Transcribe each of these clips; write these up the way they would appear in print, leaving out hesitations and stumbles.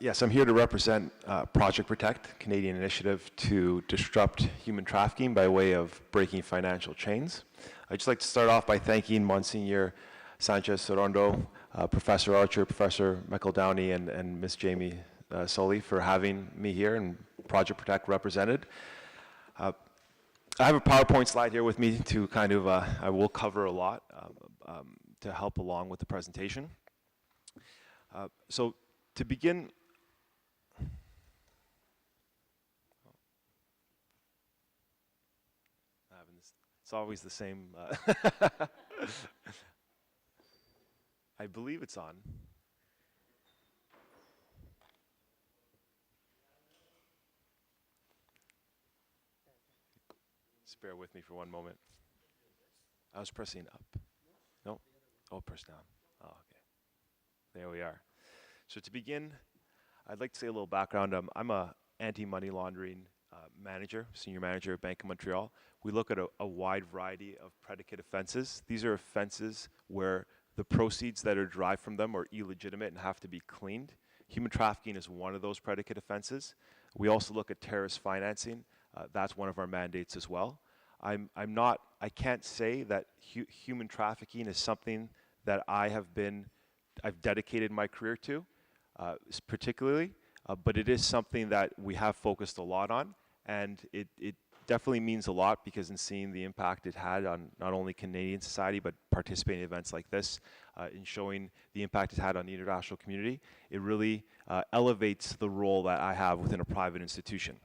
Yes, I'm here to represent Project Protect, Canadian initiative to disrupt human trafficking by way of breaking financial chains. I'd just like to start off by thanking Monsignor Sanchez Sorondo, Professor Archer, Professor Michael Downey, and Ms. Jamie Sully for having me here and Project Protect represented. I have a PowerPoint slide here with me to kind of, I will cover a lot to help along with the presentation. So to begin, it's always the same. I believe it's on. Just bear with me for one moment. I was pressing up. No? Oh, press down. Oh, okay. There we are. So to begin, I'd like to say a little background. I'm a anti-money laundering manager, senior manager at Bank of Montreal. We look at a wide variety of predicate offenses. These are offenses where the proceeds that are derived from them are illegitimate and have to be cleaned. Human trafficking is one of those predicate offenses. We also look at terrorist financing. That's one of our mandates as well. I can't say that human trafficking is something that I've dedicated my career to, particularly, but it is something that we have focused a lot on, and it definitely means a lot because in seeing the impact it had on not only Canadian society, but participating in events like this, in showing the impact it had on the international community, it really elevates the role that I have within a private institution.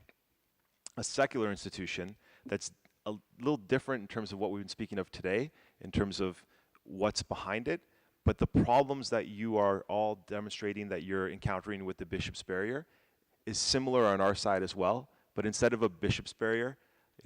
A secular institution that's a little different in terms of what we've been speaking of today, in terms of what's behind it, but the problems that you are all demonstrating that you're encountering with the Bishop's Barrier is similar on our side as well, but instead of a Bishop's Barrier,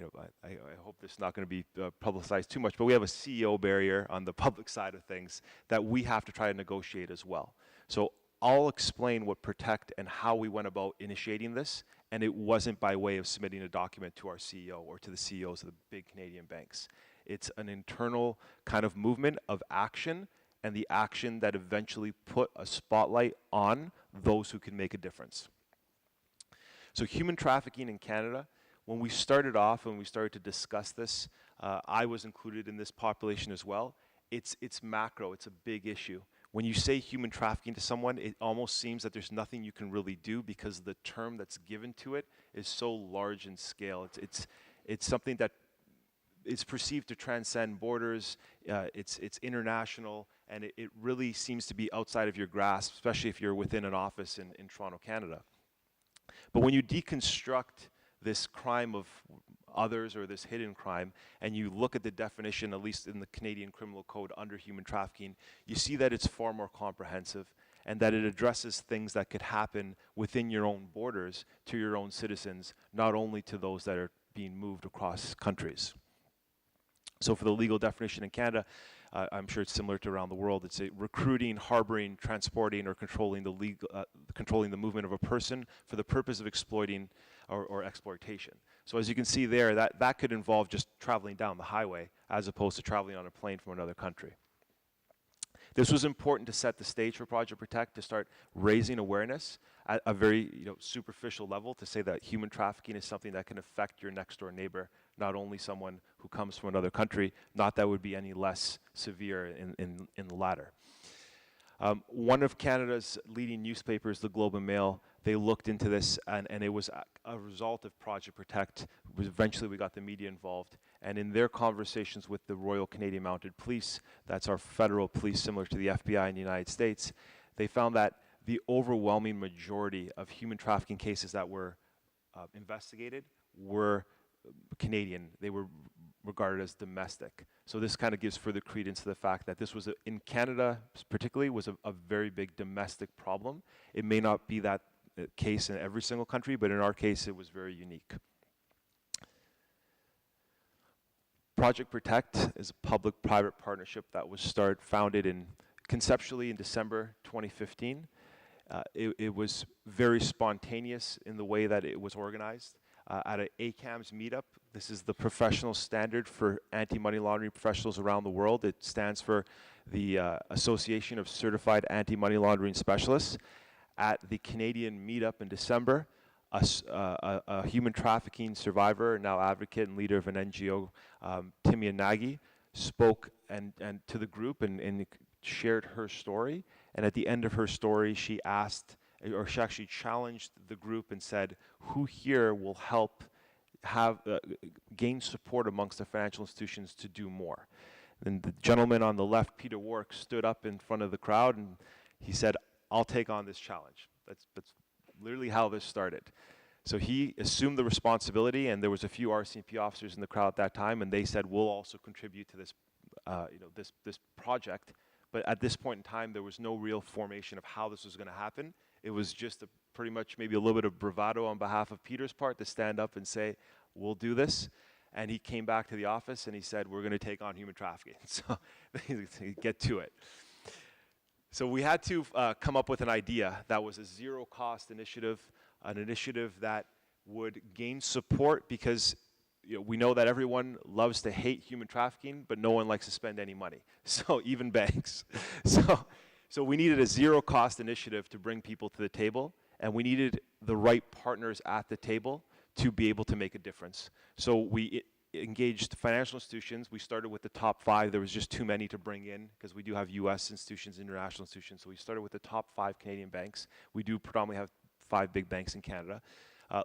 I hope this is not going to be publicized too much, but we have a CEO barrier on the public side of things that we have to try to negotiate as well. So I'll explain what Protect and how we went about initiating this, and it wasn't by way of submitting a document to our CEO or to the CEOs of the big Canadian banks. It's an internal kind of movement of action, and the action that eventually put a spotlight on those who can make a difference. So human trafficking in Canada, when we started off, when we started to discuss this, I was included in this population as well. It's macro, it's a big issue. When you say human trafficking to someone, it almost seems that there's nothing you can really do because the term that's given to it is so large in scale. It's something that is perceived to transcend borders, it's international, and it really seems to be outside of your grasp, especially if you're within an office in Toronto, Canada. But when you deconstruct this crime of others or this hidden crime, and you look at the definition, at least in the Canadian Criminal Code under human trafficking, you see that it's far more comprehensive and that it addresses things that could happen within your own borders to your own citizens, not only to those that are being moved across countries. So for the legal definition in Canada, I'm sure it's similar to around the world. It's recruiting, harboring, transporting, or controlling the movement of a person for the purpose of exploiting or exploitation. So as you can see there, that could involve just traveling down the highway as opposed to traveling on a plane from another country. This was important to set the stage for Project Protect, to start raising awareness at a very superficial level, to say that human trafficking is something that can affect your next door neighbor, not only someone who comes from another country, not that would be any less severe in the latter. One of Canada's leading newspapers, the Globe and Mail, they looked into this, and it was a result of Project Protect. Eventually we got the media involved, and in their conversations with the Royal Canadian Mounted Police, that's our federal police similar to the FBI in the United States, they found that the overwhelming majority of human trafficking cases that were investigated were Canadian. They were regarded as domestic. So this kind of gives further credence to the fact that this was, in Canada particularly, was a very big domestic problem. It may not be that case in every single country, but in our case, it was very unique. Project Protect is a public-private partnership that was founded conceptually in December 2015. It was very spontaneous in the way that it was organized. At an ACAMS meetup, this is the professional standard for anti-money laundering professionals around the world. It stands for the Association of Certified Anti-Money Laundering Specialists. at the Canadian meetup in December, a human trafficking survivor, now advocate and leader of an NGO, Timmy Nagy, spoke and to the group and shared her story. And at the end of her story, she asked, or she actually challenged the group and said, who here will help have gain support amongst the financial institutions to do more? And the gentleman on the left, Peter Warwick, stood up in front of the crowd and he said, I'll take on this challenge. That's literally how this started. So he assumed the responsibility, and there was a few RCMP officers in the crowd at that time, and they said, we'll also contribute to this, this project. But at this point in time, there was no real formation of how this was going to happen. It was just pretty much maybe a little bit of bravado on behalf of Peter's part to stand up and say, we'll do this. And he came back to the office and he said, we're going to take on human trafficking. So get to it. So we had to come up with an idea that was a zero-cost initiative, an initiative that would gain support because we know that everyone loves to hate human trafficking, but no one likes to spend any money. So even banks. So we needed a zero-cost initiative to bring people to the table, and we needed the right partners at the table to be able to make a difference. So we engaged financial institutions. We started with the top 5. There was just too many to bring in because we do have US institutions, international institutions. So we started with the top 5 Canadian banks. We do predominantly have 5 big banks in Canada.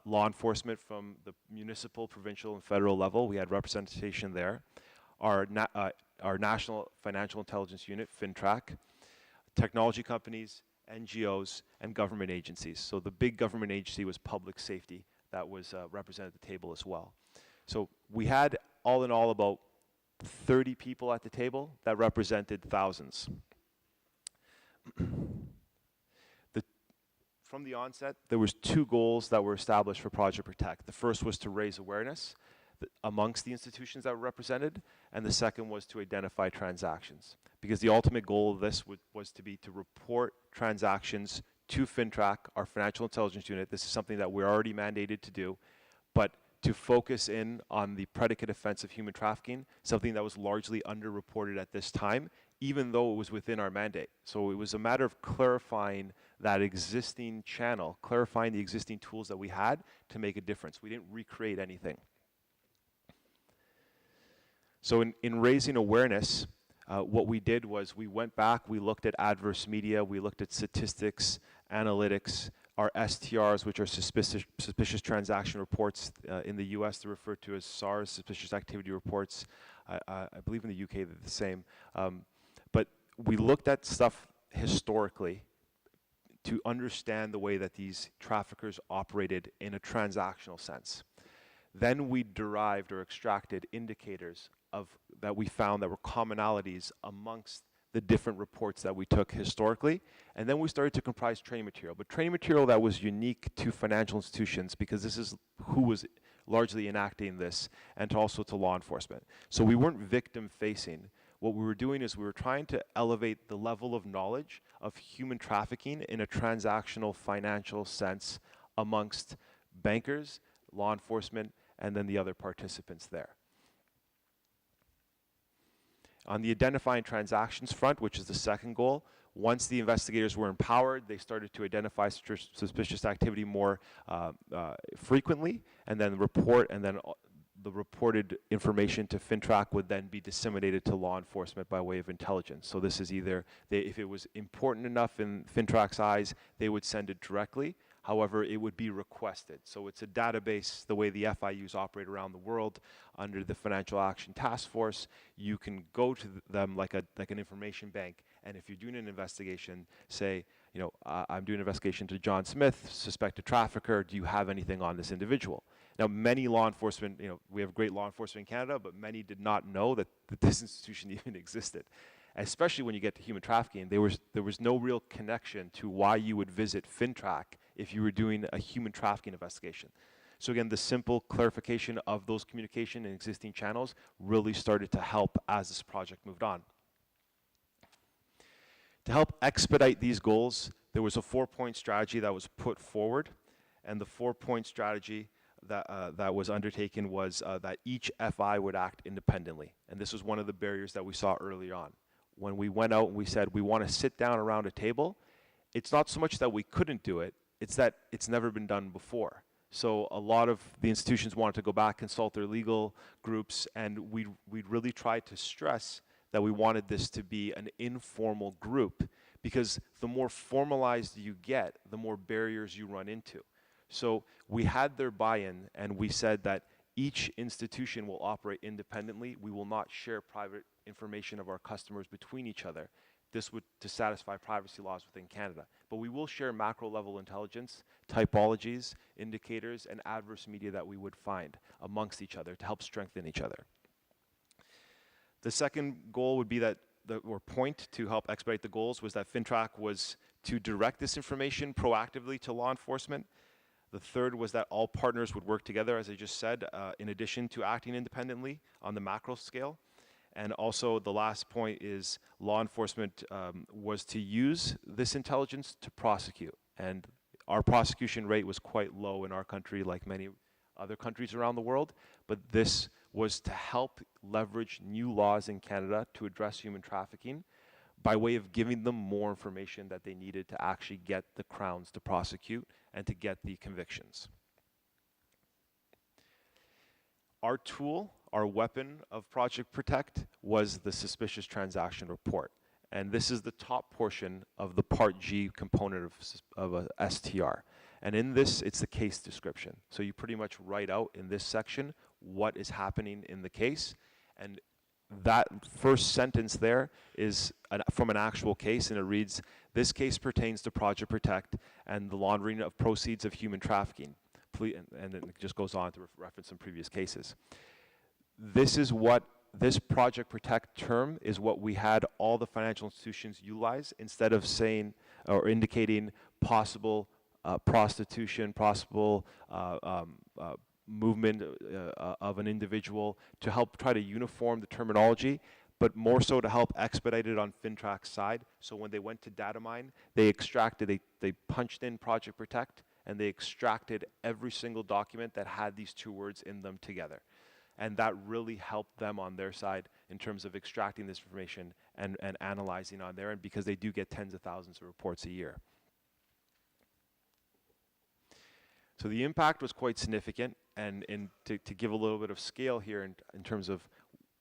Law enforcement from the municipal, provincial, and federal level. We had representation there. Our National Financial Intelligence Unit, FINTRAC. Technology companies, NGOs, and government agencies. So the big government agency was public safety that was represented at the table as well. So we had, all in all, about 30 people at the table that represented thousands. From the onset, there was 2 goals that were established for Project Protect. The first was to raise awareness amongst the institutions that were represented, and the second was to identify transactions. Because the ultimate goal of this was to be to report transactions to FINTRAC, our financial intelligence unit. This is something that we're already mandated to do, but to focus in on the predicate offense of human trafficking, something that was largely underreported at this time, even though it was within our mandate. So it was a matter of clarifying that existing channel, clarifying the existing tools that we had to make a difference. We didn't recreate anything. So in raising awareness, what we did was we went back, we looked at adverse media, we looked at statistics, analytics, our STRs, which are suspicious transaction reports. In the US, they're referred to as SARS, suspicious activity reports. I believe in the UK they're the same. But we looked at stuff historically to understand the way that these traffickers operated in a transactional sense. Then we derived or extracted indicators that we found that were commonalities amongst the different reports that we took historically, and then we started to comprise training material, but training material that was unique to financial institutions because this is who was largely enacting this, and also to law enforcement. So we weren't victim facing. What we were doing is we were trying to elevate the level of knowledge of human trafficking in a transactional financial sense amongst bankers, law enforcement, and then the other participants there. On the identifying transactions front, which is the second goal, once the investigators were empowered, they started to identify suspicious activity more frequently, and then report, and then the reported information to FINTRAC would then be disseminated to law enforcement by way of intelligence. So this is either, if it was important enough in FINTRAC's eyes, they would send it directly. However, it would be requested. So it's a database, the way the FIUs operate around the world under the Financial Action Task Force. You can go to them like an information bank, and if you're doing an investigation, say, I'm doing an investigation to John Smith, suspected trafficker, do you have anything on this individual? Now, many law enforcement, we have great law enforcement in Canada, but many did not know that this institution even existed. Especially when you get to human trafficking, there was no real connection to why you would visit FINTRAC if you were doing a human trafficking investigation. So again, the simple clarification of those communication and existing channels really started to help as this project moved on. To help expedite these goals, there was a 4-point strategy that was put forward, and the 4-point strategy that was undertaken was that each FI would act independently, and this was one of the barriers that we saw early on. When we went out and we said we want to sit down around a table it's not so much that we couldn't do it, it's that it's never been done before. So a lot of the institutions wanted to go back, consult their legal groups, and we'd really tried to stress that we wanted this to be an informal group, because the more formalized you get, the more barriers you run into. So we had their buy-in, and we said that each institution will operate independently. We will not share private information of our customers between each other. This would to satisfy privacy laws within Canada. But we will share macro level intelligence, typologies, indicators, and adverse media that we would find amongst each other to help strengthen each other. The second goal would be that, or point to help expedite the goals, was that FINTRAC was to direct this information proactively to law enforcement. The third was that all partners would work together, as I just said, in addition to acting independently on the macro scale. And also the last point is law enforcement was to use this intelligence to prosecute. And our prosecution rate was quite low in our country, like many other countries around the world. But this was to help leverage new laws in Canada to address human trafficking by way of giving them more information that they needed to actually get the crowns to prosecute and to get the convictions. Our tool, our weapon of Project Protect, was the suspicious transaction report. And this is the top portion of the Part G component of a STR. And in this, it's the case description. So you pretty much write out in this section what is happening in the case. And that first sentence there is from an actual case, and it reads, "This case pertains to Project Protect and the laundering of proceeds of human trafficking." And it just goes on to reference some previous cases. This is what, this Project Protect term is what we had all the financial institutions utilize instead of saying or indicating possible prostitution, possible movement of an individual, to help try to uniform the terminology, but more so to help expedite it on FINTRAC's side. So when they went to data mine, they extracted, they punched in Project Protect, and they extracted every single document that had these two words in them together. And that really helped them on their side in terms of extracting this information and analyzing on their end, because they do get tens of thousands of reports a year. So the impact was quite significant, and to give a little bit of scale here in terms of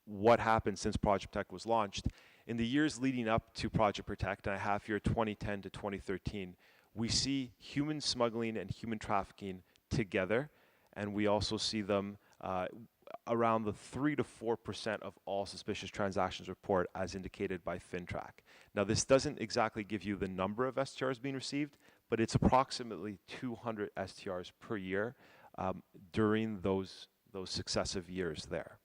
what happened since Project Protect was launched, in the years leading up to Project Protect, and I have here 2010 to 2013, we see human smuggling and human trafficking together, and we also see them around the 3 to 4% of all suspicious transactions report, as indicated by FINTRAC. Now, this doesn't exactly give you the number of STRs being received, but it's approximately 200 STRs per year during those successive years there.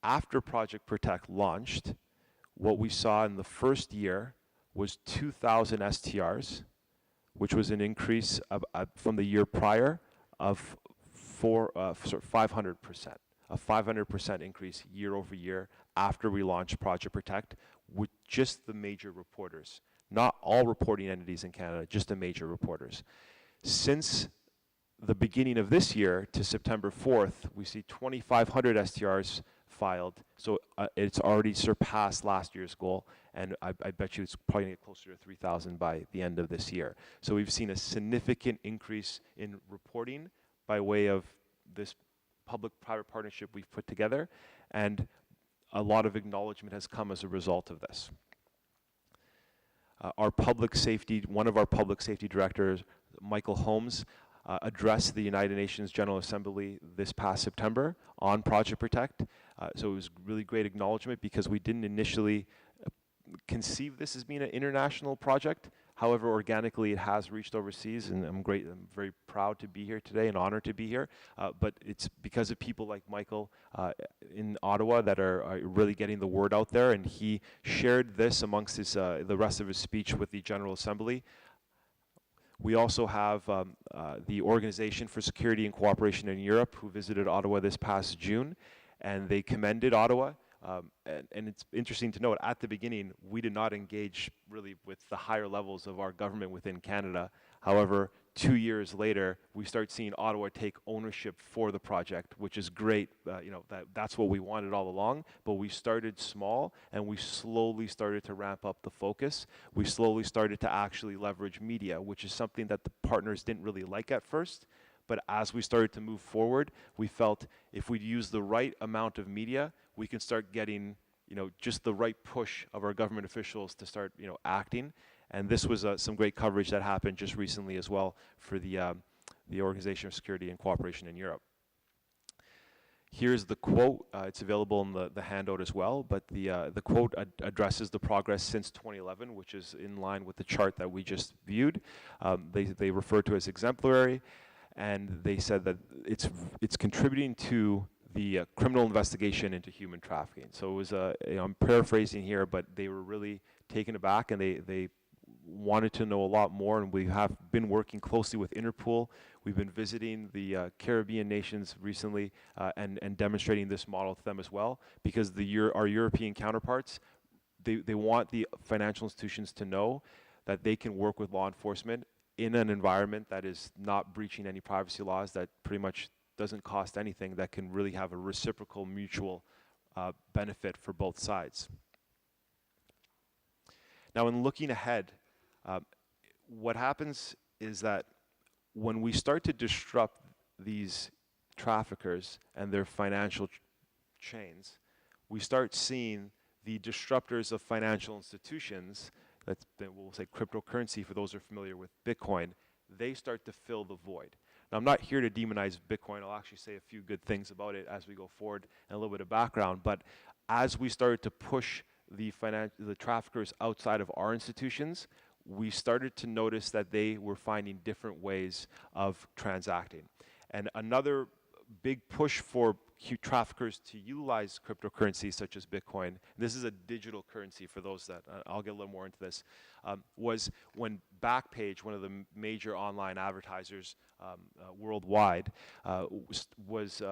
After Project Protect launched, what we saw in the first year was 2,000 STRs, which was an increase from the year prior of 500%. A 500% increase year over year after we launched Project Protect with just the major reporters. Not all reporting entities in Canada, just the major reporters. Since the beginning of this year to September 4th, we see 2,500 STRs filed. So it's already surpassed last year's goal, and I bet you it's probably going to get closer to 3,000 by the end of this year. So we've seen a significant increase in reporting by way of this public-private partnership we've put together, and a lot of acknowledgement has come as a result of this. Our public safety, one of our public safety directors, Michael Holmes, addressed the United Nations General Assembly this past September on Project Protect. So it was really great acknowledgement, because we didn't initially conceive this as being an international project. However, organically it has reached overseas, and I'm very proud to be here today and honored to be here. But it's because of people like Michael in Ottawa that are really getting the word out there, and he shared this amongst his, the rest of his speech with the General Assembly. We also have the Organization for Security and Cooperation in Europe, who visited Ottawa this past June, and they commended Ottawa. And it's interesting to note, at the beginning, we did not engage really with the higher levels of our government within Canada. However, 2 years later, we start seeing Ottawa take ownership for the project, which is great. That's what we wanted all along. But we started small, and we slowly started to ramp up the focus. We slowly started to actually leverage media, which is something that the partners didn't really like at first. But as we started to move forward, we felt if we use the right amount of media, we can start getting, just the right push of our government officials to start, acting. And this was some great coverage that happened just recently as well for the Organization of Security and Cooperation in Europe. Here's the quote. It's available in the handout as well, but the quote addresses the progress since 2011, which is in line with the chart that we just viewed. They refer to it as exemplary, and they said that it's contributing to the criminal investigation into human trafficking. So it was I'm paraphrasing here, but they were really taken aback, and they wanted to know a lot more, and we have been working closely with Interpol. We've been visiting the Caribbean nations recently and demonstrating this model to them as well, because our European counterparts, they want the financial institutions to know that they can work with law enforcement in an environment that is not breaching any privacy laws, that pretty much doesn't cost anything, that can really have a reciprocal mutual benefit for both sides. Now, in looking ahead, what happens is that when we start to disrupt these traffickers and their financial chains, we start seeing the disruptors of financial institutions, we'll say cryptocurrency for those who are familiar with Bitcoin, they start to fill the void. Now, I'm not here to demonize Bitcoin. I'll actually say a few good things about it as we go forward and a little bit of background. But as we started to push the traffickers outside of our institutions, we started to notice that they were finding different ways of transacting. And another big push for traffickers to utilize cryptocurrencies such as Bitcoin, this is a digital currency for those that, I'll get a little more into this, was when Backpage, one of the major online advertisers worldwide, was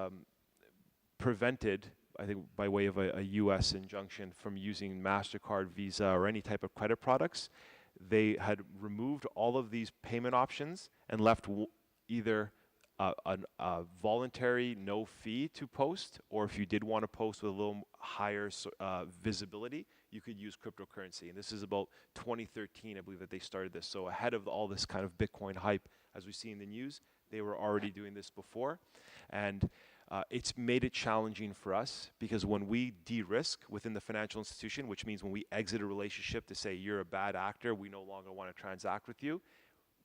prevented, I think by way of a US injunction, from using MasterCard, Visa, or any type of credit products. They had removed all of these payment options and left either a voluntary no fee to post, or if you did want to post with a little higher visibility, you could use cryptocurrency. And this is about 2013, I believe, that they started this. So ahead of all this kind of Bitcoin hype, as we see in the news, they were already doing this before. And it's made it challenging for us, because when we de-risk within the financial institution, which means when we exit a relationship to say you're a bad actor, we no longer want to transact with you,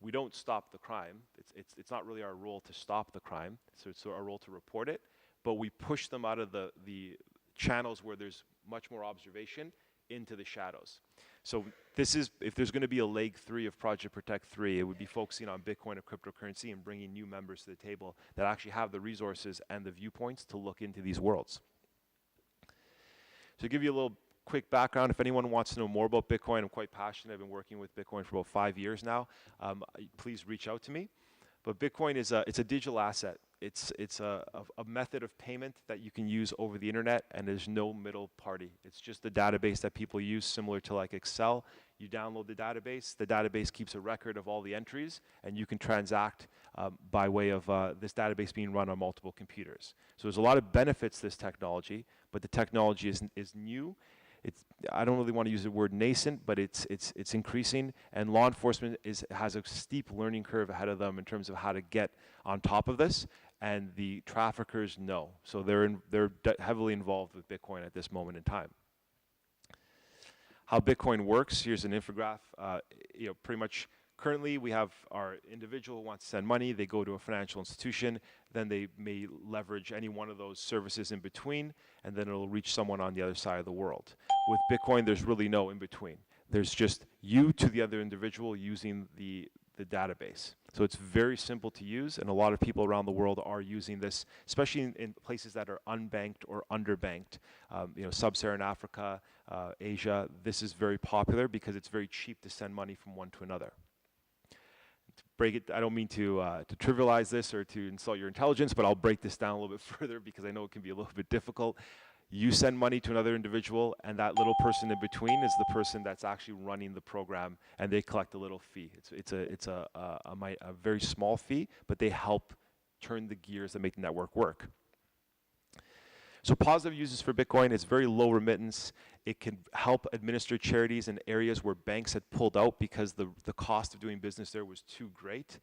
we don't stop the crime. It's not really our role to stop the crime, so it's our role to report it, but we push them out of the channels where there's much more observation into the shadows. So this is, if there's going to be a leg 3 of Project Protect 3, it would be focusing on Bitcoin and cryptocurrency and bringing new members to the table that actually have the resources and the viewpoints to look into these worlds. So to give you a little quick background, if anyone wants to know more about Bitcoin, I'm quite passionate. I've been working with Bitcoin for about 5 years now. Please reach out to me. But Bitcoin is it's a digital asset. It's a method of payment that you can use over the internet, and there's no middle party. It's just a database that people use, similar to like Excel. You download the database keeps a record of all the entries, and you can transact by way of this database being run on multiple computers. So there's a lot of benefits to this technology, but the technology is new. I don't really want to use the word nascent, but it's increasing, and law enforcement has a steep learning curve ahead of them in terms of how to get on top of this, and the traffickers know. So they're heavily involved with Bitcoin at this moment in time. How Bitcoin works, here's an infograph. Pretty much currently we have our individual who wants to send money, they go to a financial institution, then they may leverage any one of those services in between, and then it'll reach someone on the other side of the world. With Bitcoin, there's really no in between. There's just you to the other individual using the database. So it's very simple to use, and a lot of people around the world are using this, especially in places that are unbanked or underbanked. Sub-Saharan Africa, Asia, this is very popular because it's very cheap to send money from one to another. To break it, I don't mean to trivialize this or to insult your intelligence, but I'll break this down a little bit further because I know it can be a little bit difficult. You send money to another individual, and that little person in between is the person that's actually running the program, and they collect a little fee. It's a very small fee, but they help turn the gears that make the network work. So positive uses for Bitcoin is very low remittance. It can help administer charities in areas where banks had pulled out because the cost of doing business there was too great.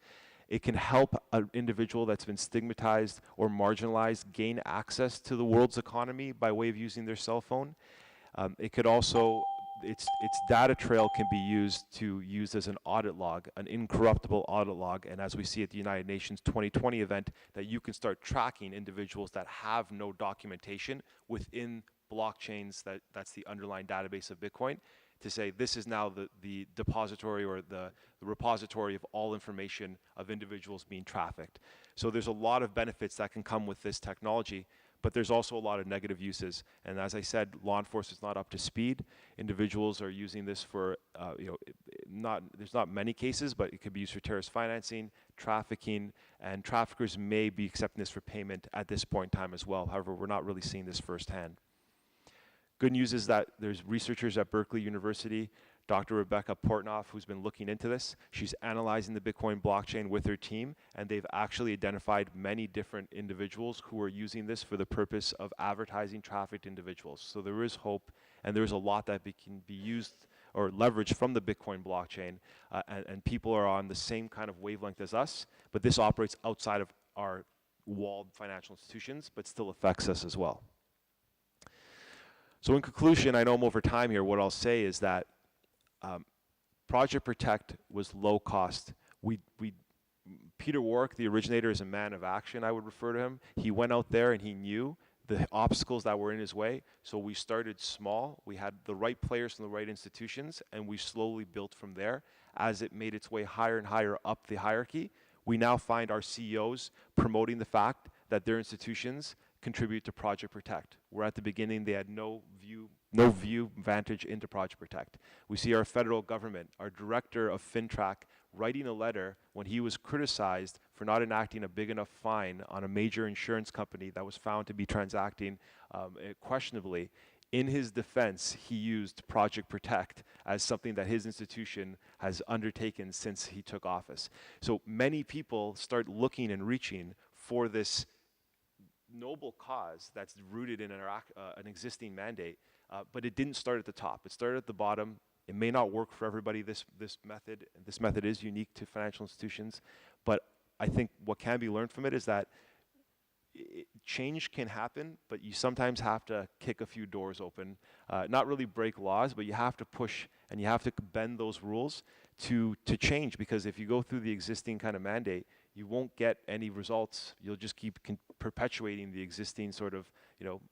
It can help an individual that's been stigmatized or marginalized gain access to the world's economy by way of using their cell phone. It could also, its data trail can be used as an audit log, an incorruptible audit log, and as we see at the United Nations 2020 event, that you can start tracking individuals that have no documentation within blockchains that's the underlying database of Bitcoin, to say this is now the depository or the repository of all information of individuals being trafficked. So there's a lot of benefits that can come with this technology, but there's also a lot of negative uses. And as I said, law enforcement is not up to speed. Individuals are using this for, there's not many cases, but it could be used for terrorist financing, trafficking, and traffickers may be accepting this for payment at this point in time as well. However, we're not really seeing this firsthand. Good news is that there's researchers at Berkeley University, Dr. Rebecca Portnoff, who's been looking into this. She's analyzing the Bitcoin blockchain with her team, and they've actually identified many different individuals who are using this for the purpose of advertising trafficked individuals. So there is hope, and there's a lot that can be used or leveraged from the Bitcoin blockchain, and people are on the same kind of wavelength as us, but this operates outside of our walled financial institutions, but still affects us as well. So in conclusion, I know I'm over time here, what I'll say is that Project Protect was low cost. Peter Warwick, the originator, is a man of action, I would refer to him. He went out there and he knew the obstacles that were in his way, so we started small. We had the right players from the right institutions, and we slowly built from there. As it made its way higher and higher up the hierarchy, we now find our CEOs promoting the fact that their institutions contribute to Project Protect, where at the beginning they had no vantage into Project Protect. We see our federal government, our director of FINTRAC, writing a letter when he was criticized for not enacting a big enough fine on a major insurance company that was found to be transacting questionably. In his defense, he used Project Protect as something that his institution has undertaken since he took office. So many people start looking and reaching for this noble cause that's rooted in an existing mandate, but it didn't start at the top. It started at the bottom. It may not work for everybody, this method is unique to financial institutions, but I think what can be learned from it is that change can happen, but you sometimes have to kick a few doors open, not really break laws, but you have to push and you have to bend those rules to change, because if you go through the existing kind of mandate, you won't get any results. You'll just keep perpetuating the existing sort of,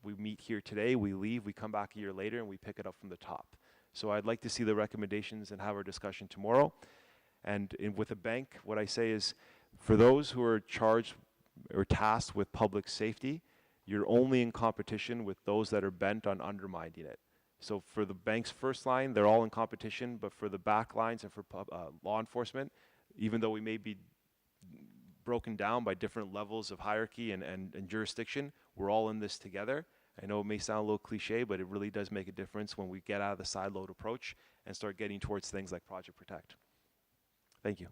we meet here today, we leave, we come back a year later, and we pick it up from the top. So I'd like to see the recommendations and have our discussion tomorrow. And with a bank, what I say is, for those who are charged or tasked with public safety, you're only in competition with those that are bent on undermining it. So for the bank's first line, they're all in competition, but for the back lines and for law enforcement, even though we may be broken down by different levels of hierarchy and jurisdiction, we're all in this together. I know it may sound a little cliche, but it really does make a difference when we get out of the siloed approach and start getting towards things like Project Protect. Thank you.